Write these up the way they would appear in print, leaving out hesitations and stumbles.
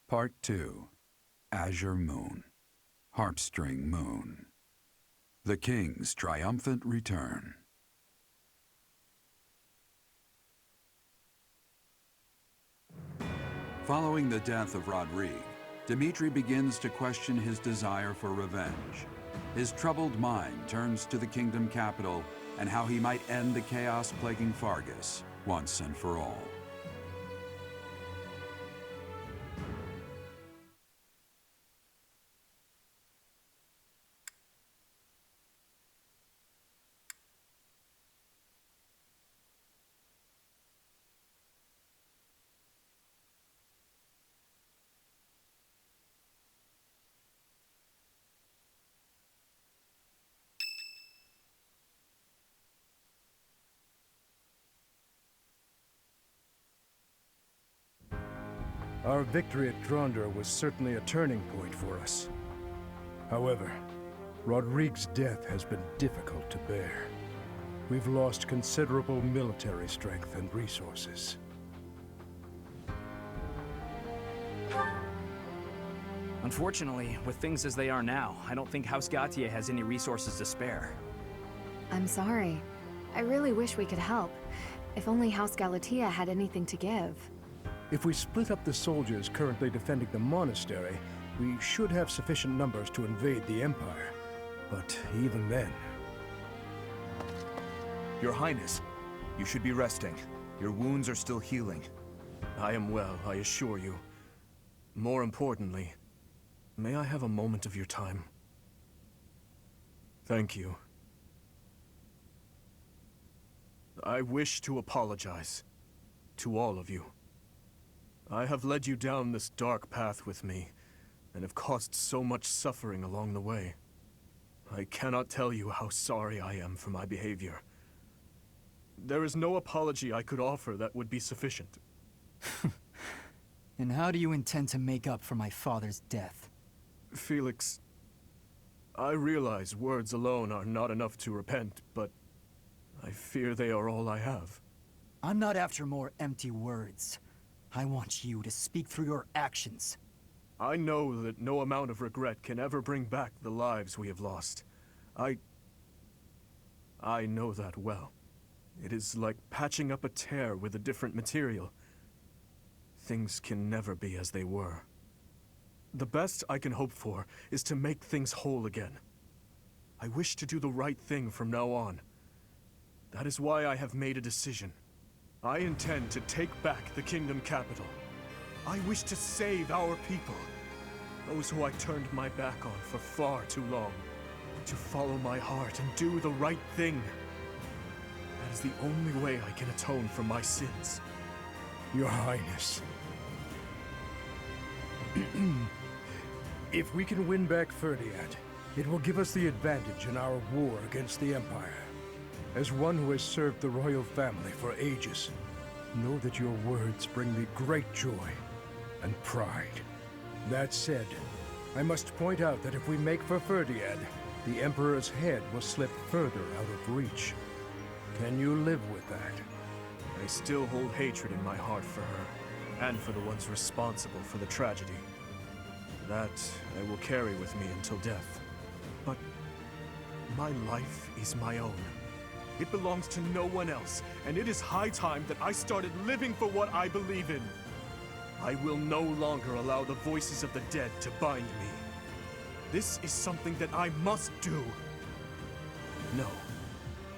Part 2. Azure Moon. Heartstring Moon. The King's Triumphant Return. Following the death of Rodrigue, Dmitri begins to question his desire for revenge. His troubled mind turns to the kingdom capital and how he might end the chaos plaguing Fargus once and for all. Our victory at Drondor was certainly a turning point for us. However, Rodrigue's death has been difficult to bear. We've lost considerable military strength and resources. Unfortunately, with things as they are now, I don't think House Gautier has any resources to spare. I'm sorry. I really wish we could help. If only House Galatea had anything to give. If we split up the soldiers currently defending the monastery, we should have sufficient numbers to invade the Empire. But even then... Your Highness, you should be resting. Your wounds are still healing. I am well, I assure you. More importantly, may I have a moment of your time? Thank you. I wish to apologize to all of you. I have led you down this dark path with me, and have caused so much suffering along the way. I cannot tell you how sorry I am for my behavior. There is no apology I could offer that would be sufficient. And how do you intend to make up for my father's death? Felix, I realize words alone are not enough to repent, but I fear they are all I have. I'm not after more empty words. I want you to speak through your actions. I know that no amount of regret can ever bring back the lives we have lost. I know that well. It is like patching up a tear with a different material. Things can never be as they were. The best I can hope for is to make things whole again. I wish to do the right thing from now on. That is why I have made a decision. I intend to take back the kingdom capital. I wish to save our people. Those who I turned my back on for far too long. To follow my heart and do the right thing. That is the only way I can atone for my sins. Your Highness. If we can win back Ferdiad, it will give us the advantage in our war against the Empire. As one who has served the royal family for ages, know that your words bring me great joy and pride. That said, I must point out that if we make for Ferdiad, the Emperor's head will slip further out of reach. Can you live with that? I still hold hatred in my heart for her, and for the ones responsible for the tragedy. That I will carry with me until death. But my life is my own. It belongs to no one else, and it is high time that I started living for what I believe in. I will no longer allow the voices of the dead to bind me. This is something that I must do. No,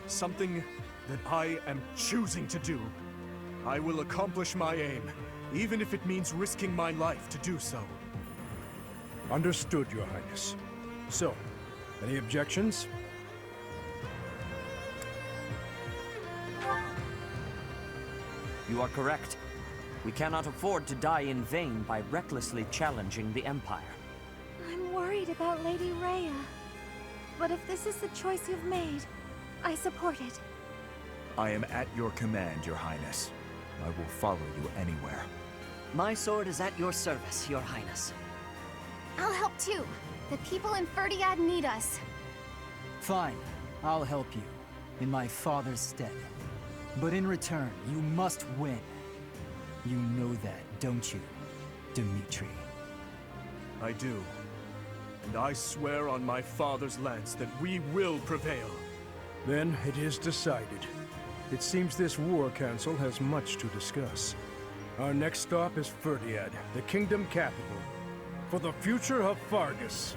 something that I am choosing to do. I will accomplish my aim, even if it means risking my life to do so. Understood, Your Highness. So, any objections? You are correct. We cannot afford to die in vain by recklessly challenging the Empire. I'm worried about Lady Rhea. But if this is the choice you've made, I support it. I am at your command, Your Highness. I will follow you anywhere. My sword is at your service, Your Highness. I'll help too. The people in Ferdiad need us. Fine, I'll help you, in my father's stead. But in return, you must win. You know that, don't you, Dmitri? I do. And I swear on my father's lance that we will prevail. Then it is decided. It seems this war council has much to discuss. Our next stop is Ferdiad, the kingdom capital, for the future of Fargus.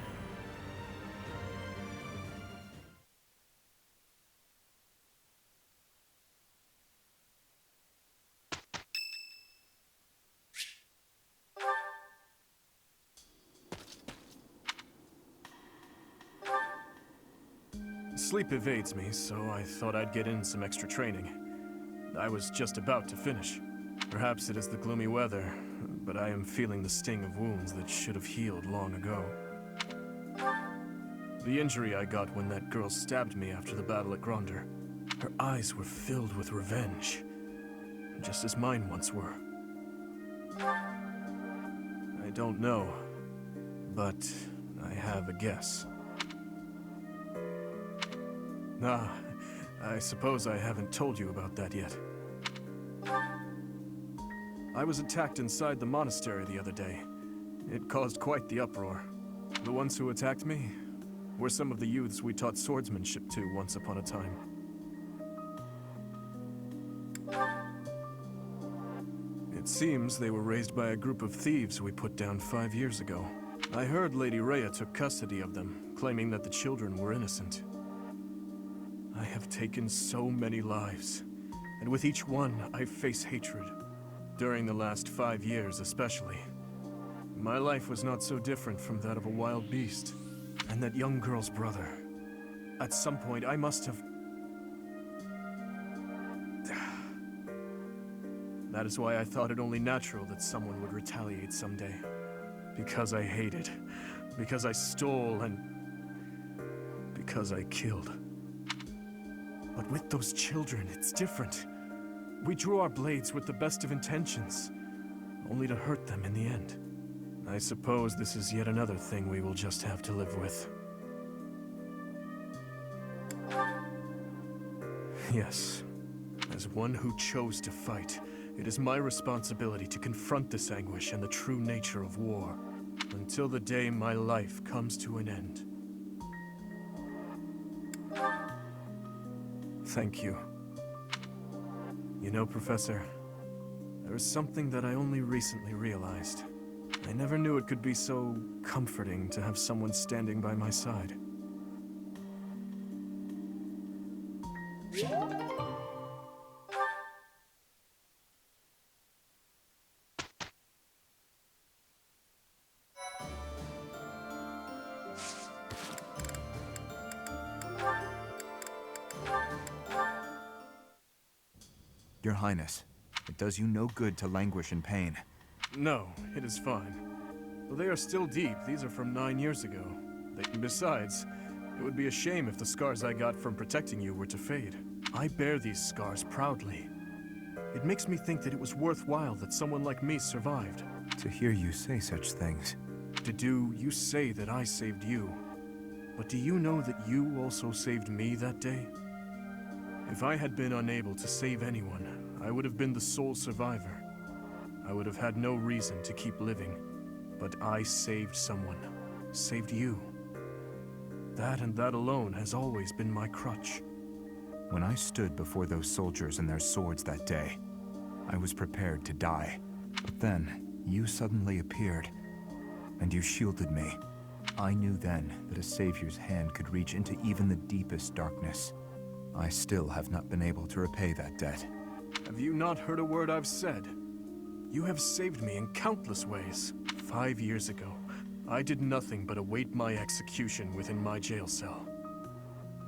Sleep evades me, so I thought I'd get in some extra training. I was just about to finish. Perhaps it is the gloomy weather, but I am feeling the sting of wounds that should have healed long ago. The injury I got when that girl stabbed me after the battle at Gronder. Her eyes were filled with revenge, just as mine once were. I don't know, but I have a guess. Ah, I suppose I haven't told you about that yet. I was attacked inside the monastery the other day. It caused quite the uproar. The ones who attacked me were some of the youths we taught swordsmanship to once upon a time. It seems they were raised by a group of thieves we put down 5 years ago. I heard Lady Rhea took custody of them, claiming that the children were innocent. I have taken so many lives, and with each one, I face hatred. During the last 5 years especially. My life was not so different from that of a wild beast. And that young girl's brother. At some point, I must have... That is why I thought it only natural that someone would retaliate someday. Because I hated. Because I stole and... because I killed. But with those children, it's different. We drew our blades with the best of intentions, only to hurt them in the end. I suppose this is yet another thing we will just have to live with. Yes, as one who chose to fight, it is my responsibility to confront this anguish and the true nature of war, until the day my life comes to an end. Thank you. You know, Professor, there is something that I only recently realized. I never knew it could be so comforting to have someone standing by my side. Your Highness, it does you no good to languish in pain. No, it is fine. Though they are still deep, these are from 9 years ago. Besides, it would be a shame if the scars I got from protecting you were to fade. I bear these scars proudly. It makes me think that it was worthwhile that someone like me survived. To hear you say such things. You say that I saved you. But do you know that you also saved me that day? If I had been unable to save anyone, I would have been the sole survivor. I would have had no reason to keep living. But I saved someone. Saved you. That and that alone has always been my crutch. When I stood before those soldiers and their swords that day, I was prepared to die. But then, you suddenly appeared, and you shielded me. I knew then that a savior's hand could reach into even the deepest darkness. I still have not been able to repay that debt. Have you not heard a word I've said? You have saved me in countless ways. 5 years ago, I did nothing but await my execution within my jail cell.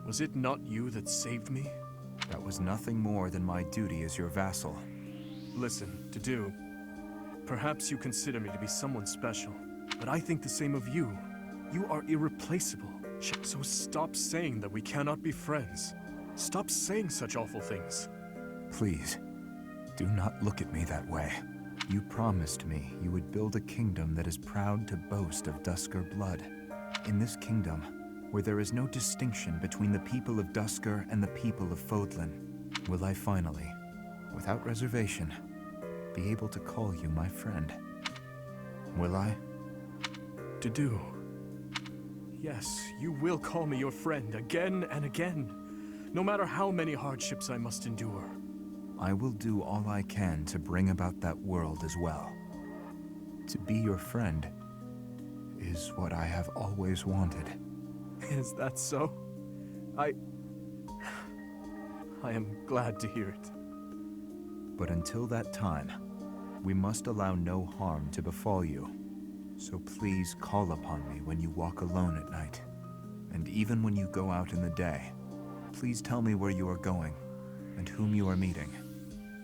Was it not you that saved me? That was nothing more than my duty as your vassal. Listen, perhaps you consider me to be someone special, but I think the same of you. You are irreplaceable. So stop saying that we cannot be friends. Stop saying such awful things. Please, do not look at me that way. You promised me you would build a kingdom that is proud to boast of Duscur blood. In this kingdom, where there is no distinction between the people of Duscur and the people of Fodlan, will I finally, without reservation, be able to call you my friend? Will I? to do. Yes, you will call me your friend again and again, no matter how many hardships I must endure. I will do all I can to bring about that world as well. To be your friend is what I have always wanted. Is that so? I am glad to hear it. But until that time, we must allow no harm to befall you. So please call upon me when you walk alone at night. And even when you go out in the day, please tell me where you are going and whom you are meeting.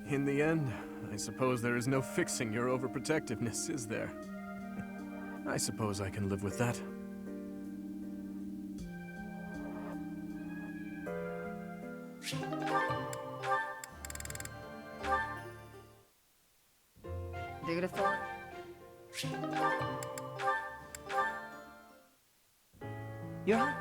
In the end, I suppose there is no fixing your overprotectiveness, is there? I suppose I can live with that. Beautiful. You're...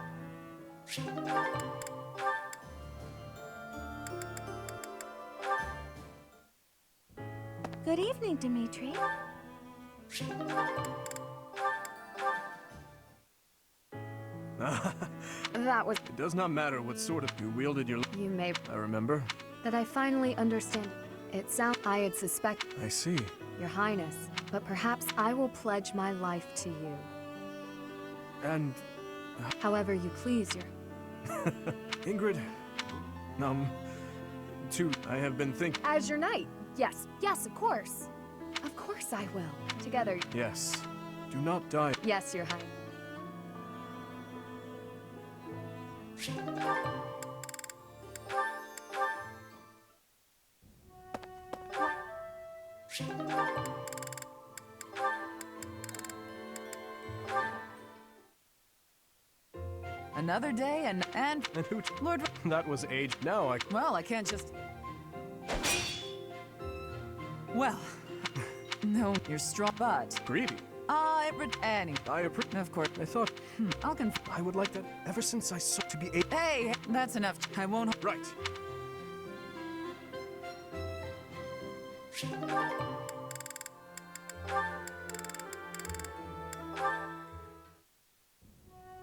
Good evening, Dimitri. That was... It does not matter what sort of you wielded your... You may... I remember. That I finally understand. It sounds... I had suspected... I see. Your Highness, but perhaps I will pledge my life to you. And... However you please, your... Ingrid... I have been thinking... As your knight. Yes, yes, of course. Of course I will. Together. Yes. Do not die. Yes, your Highness. Another day and who... Lord... That was age. Now I... Well, I can't just... Well... No, you're strong, but... Greedy. Annie. Of course. I thought... I'll I would like that ever since I saw to be a... Hey! That's enough. I won't... Right.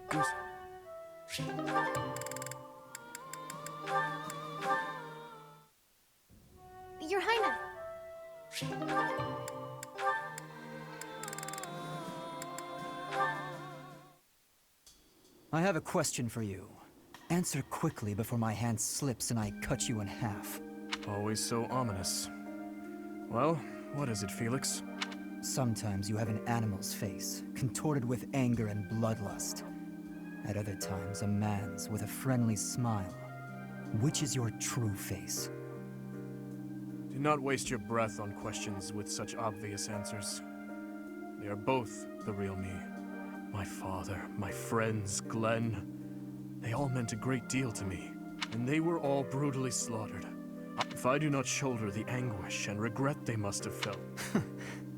Goose. Your Highness. I have a question for you. Answer quickly before my hand slips and I cut you in half. Always so ominous. Well, what is it, Felix? Sometimes you have an animal's face, contorted with anger and bloodlust. At other times, a man's with a friendly smile. Which is your true face? Do not waste your breath on questions with such obvious answers. They are both the real me. My father, my friends, Glenn. They all meant a great deal to me, and they were all brutally slaughtered. If I do not shoulder the anguish and regret they must have felt...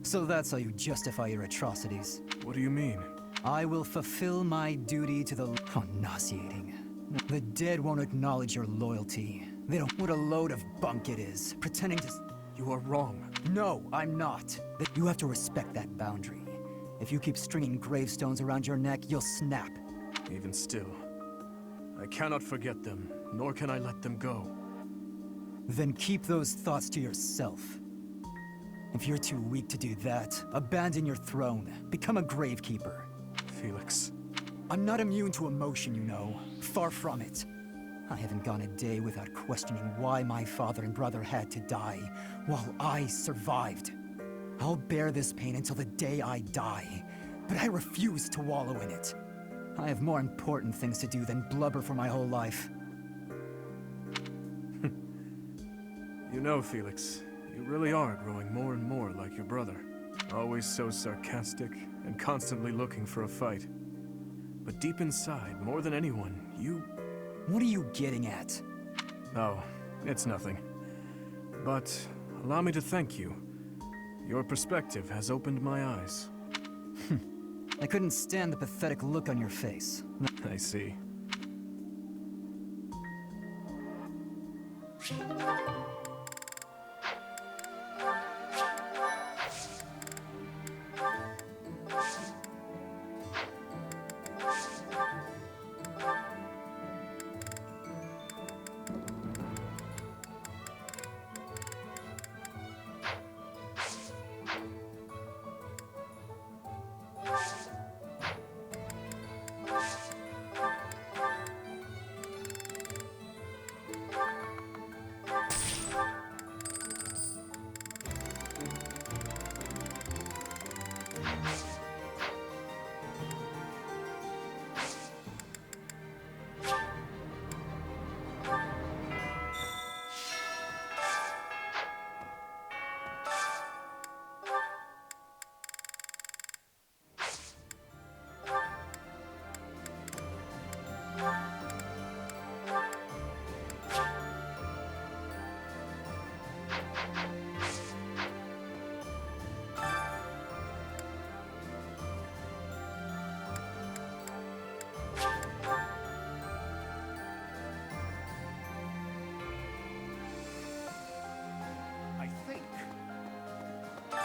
So that's how you justify your atrocities? What do you mean? I will fulfill my duty to the... Oh, nauseating. The dead won't acknowledge your loyalty. They don't... What a load of bunk it is, pretending to... You are wrong. No, I'm not. You have to respect that boundary. If you keep stringing gravestones around your neck, you'll snap. Even still, I cannot forget them, nor can I let them go. Then keep those thoughts to yourself. If you're too weak to do that, abandon your throne. Become a gravekeeper. Felix. I'm not immune to emotion, you know. Far from it. I haven't gone a day without questioning why my father and brother had to die, while I survived. I'll bear this pain until the day I die, but I refuse to wallow in it. I have more important things to do than blubber for my whole life. You know, Felix, you really are growing more and more like your brother. Always so sarcastic and constantly looking for a fight. But deep inside, more than anyone, you... What are you getting at? Oh, it's nothing. But allow me to thank you. Your perspective has opened my eyes. I couldn't stand the pathetic look on your face. I see.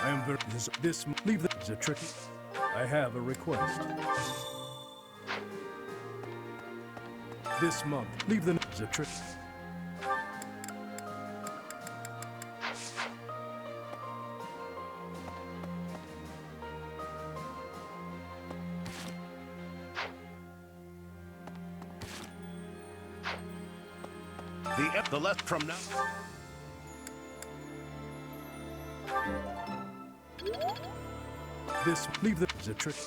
I am very. Leave the. Is it tricky? I have a request. This month, leave the. Is it tricky? The left from now. This. Leave the. Is it tricky?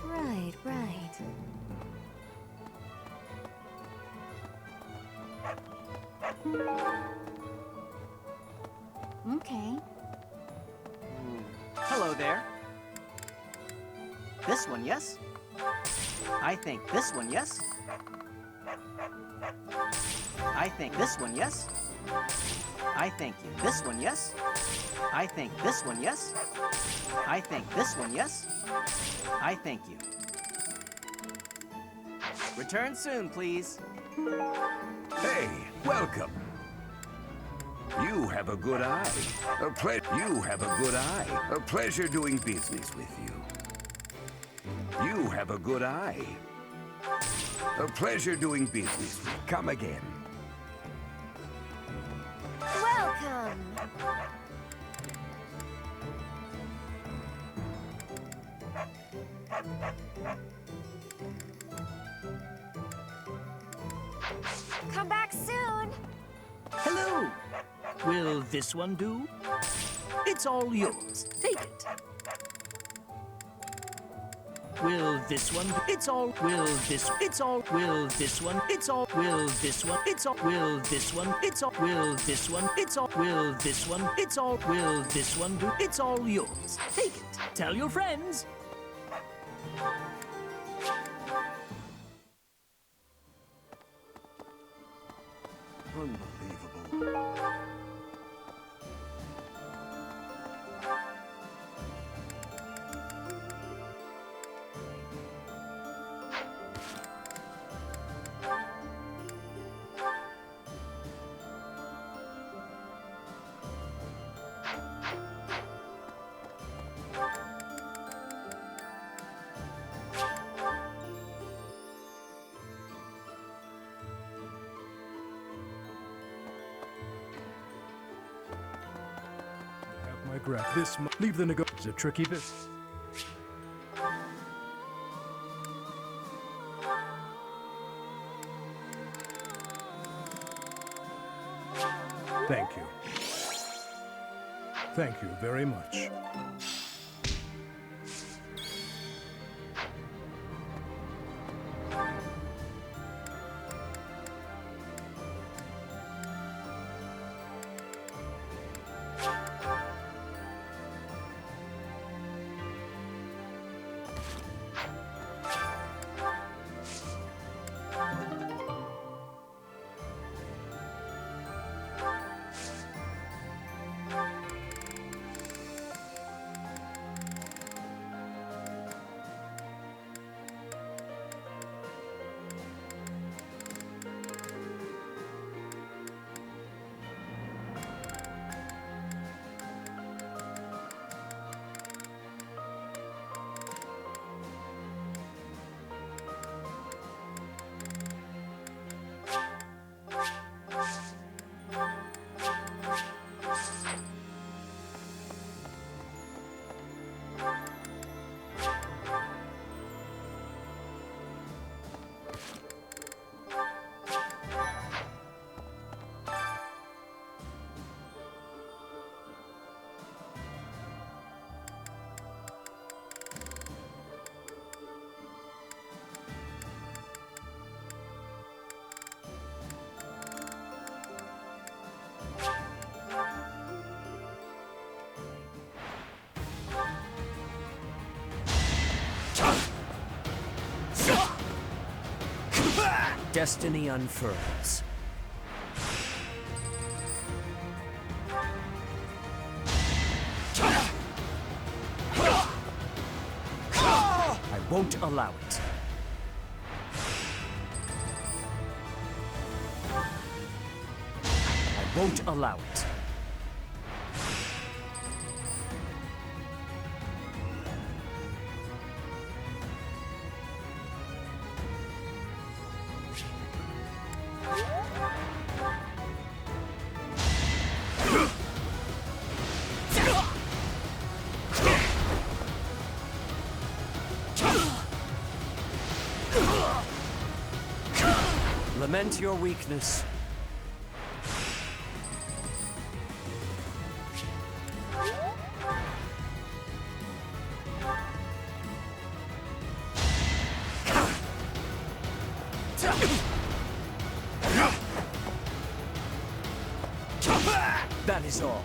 Right, right. Okay. Hello there. This one, yes? I think this one, yes? I think this one, yes? I thank you. This one, yes? I think this one, yes? I think this one, yes? I thank you. Return soon, please. Hey, welcome. You have a good eye. You have a good eye. A pleasure doing business with you. You have a good eye. A pleasure doing business with you. Come again. Welcome! Come back soon! Hello! Will this one do? It's all yours. Take it. Will this one? It's all. Will this? It's all. Will this one? It's all. Will this one? It's all. Will this one? It's all. Will this one? It's all. Will this one? It's all. Will this one do? It's all yours. Take it. Tell your friends. Unbelievable. My grab. Leave the nego. Is it tricky bit? Thank you. Thank you very much. destiny unfurls. I won't allow it. I won't allow it. Lament your weakness. That is all.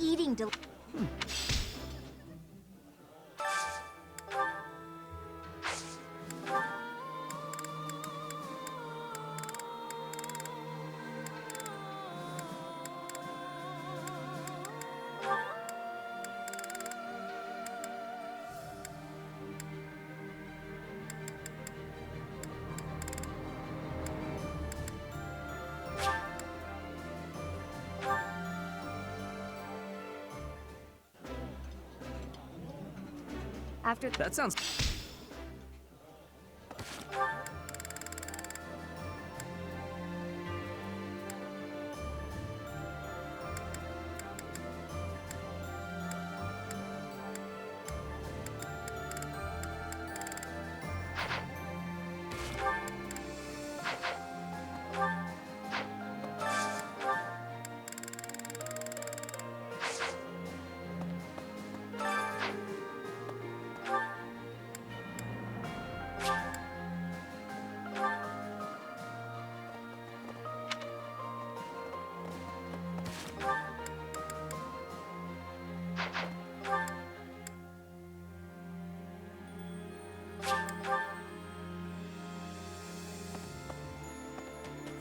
Eating After That sounds...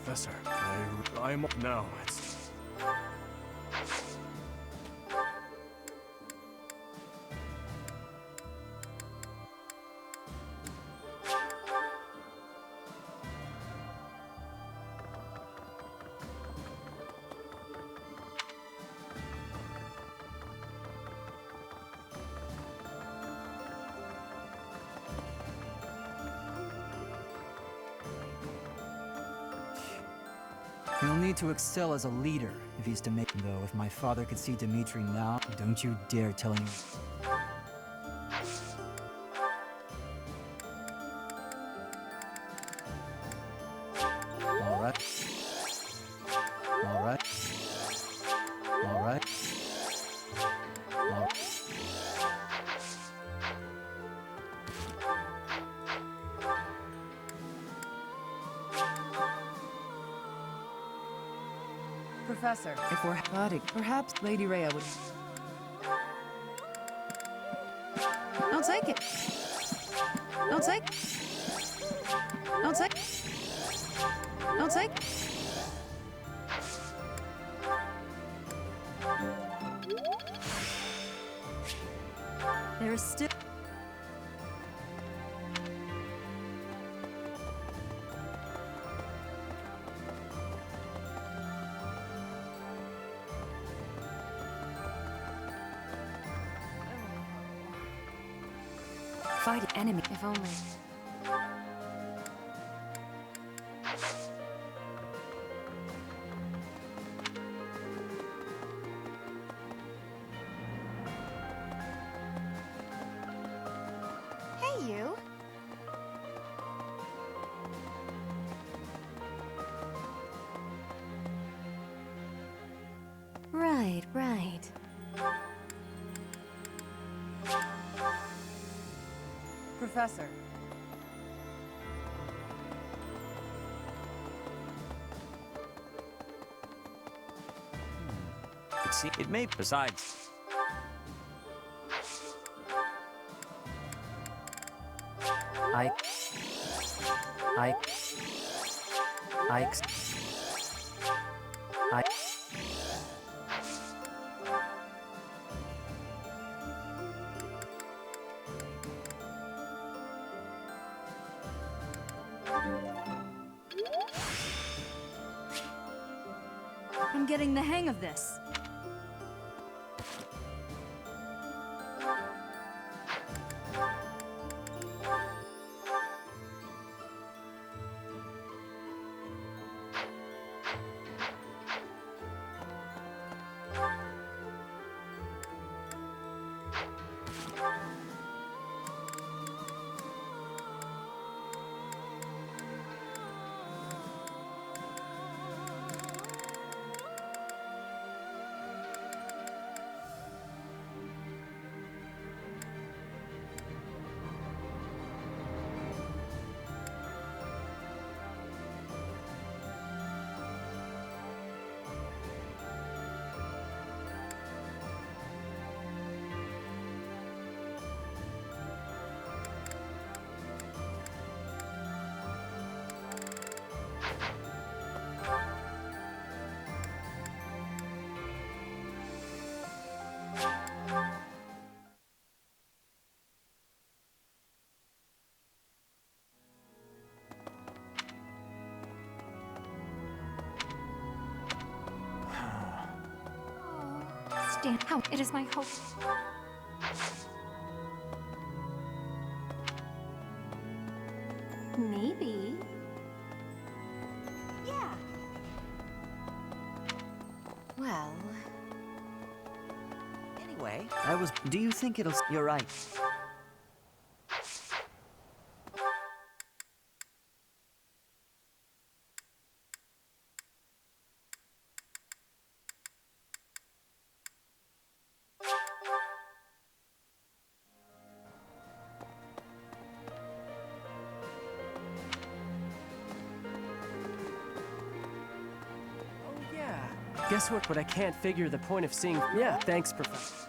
Professor, I'm... No, it's... He'll need to excel as a leader if he's to make... Though, if my father could see Dimitri now, don't you dare tell him... All right. All right. All right. Professor, if we're body, perhaps Lady Rhea would... I'll take it. I'll take it. I'll take it. I'll take it. There's still... fight an enemy, if only. Hey, you. Right, right. Professor. It may... Besides... I... getting the hang of this. Stand how it is my hope. Maybe. Yeah. Well... Anyway, do you think it'll... You're right. Guess what? But I can't figure the point of seeing... Yeah, thanks, Professor.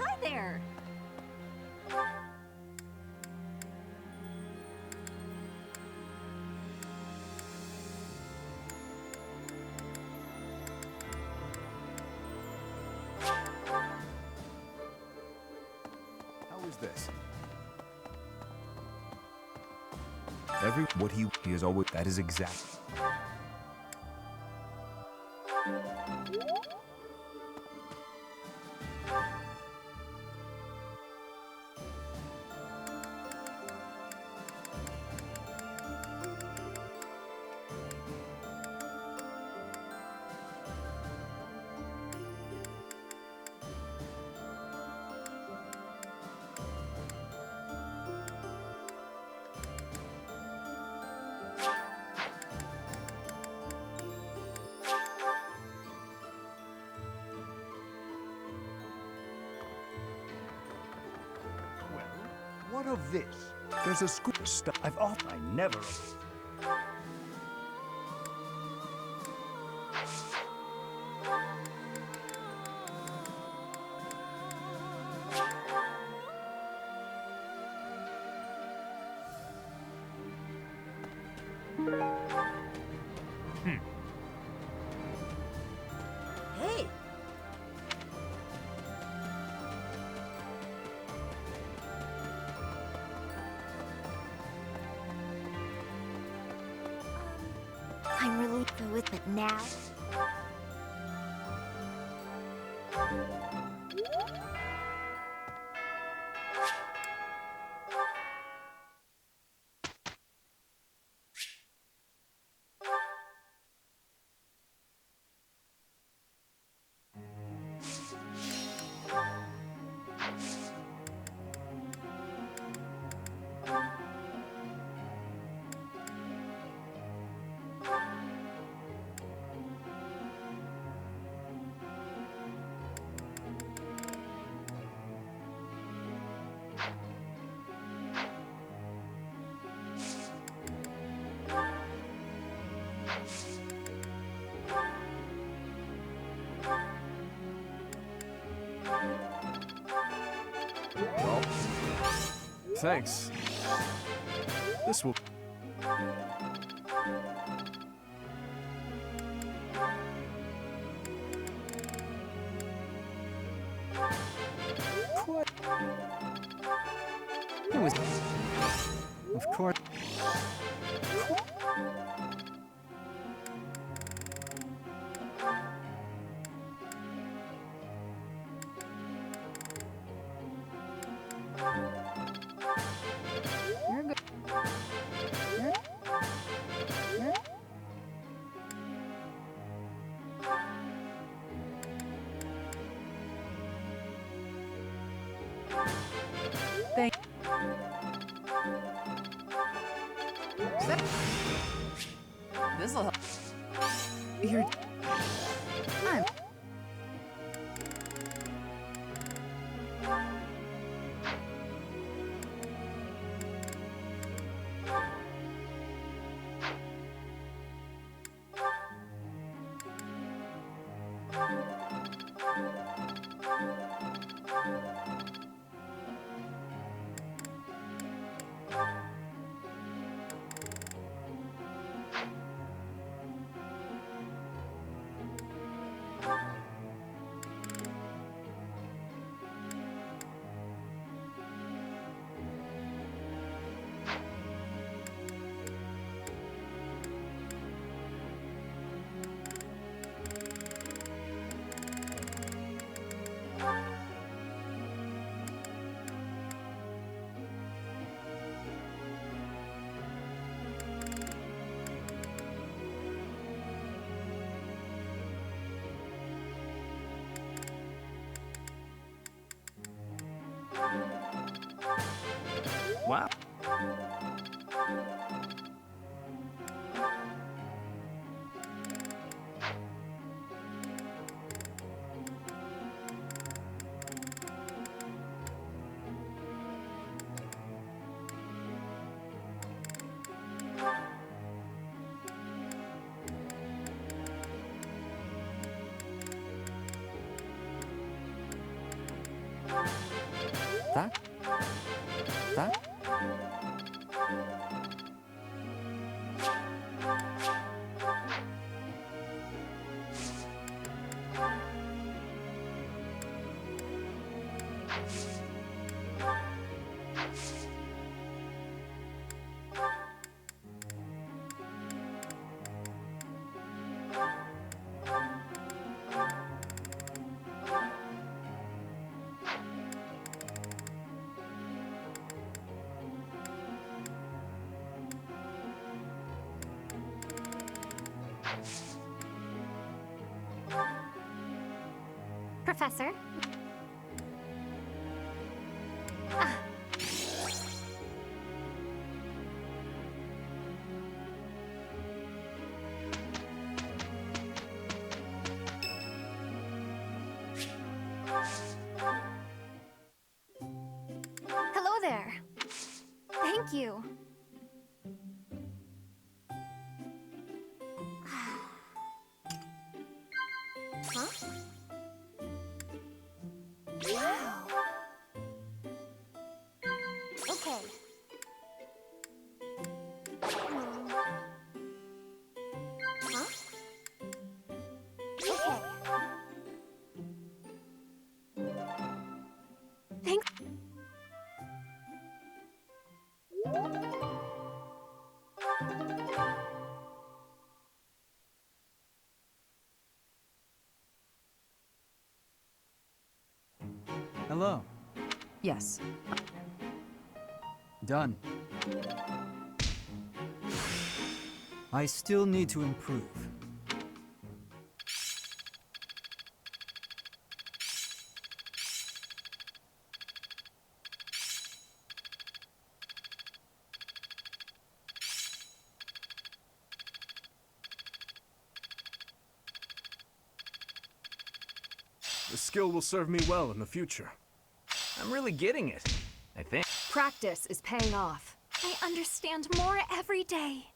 Hi there! How is this? What he is always... That is exact. What of this? There's a school stuff I've off. I never. Hey! I'm really through with it now. Well, thanks. This will... It was... Of course... This'll help. You're... I'm... Wow. That? That? Professor? Hello there. Thank you. Huh? Wow. Okay. Huh? Okay. Thanks. Hello. Yes. Done. I still need to improve. The skill will serve me well in the future. I'm really getting it, I think. Practice is paying off. I understand more every day.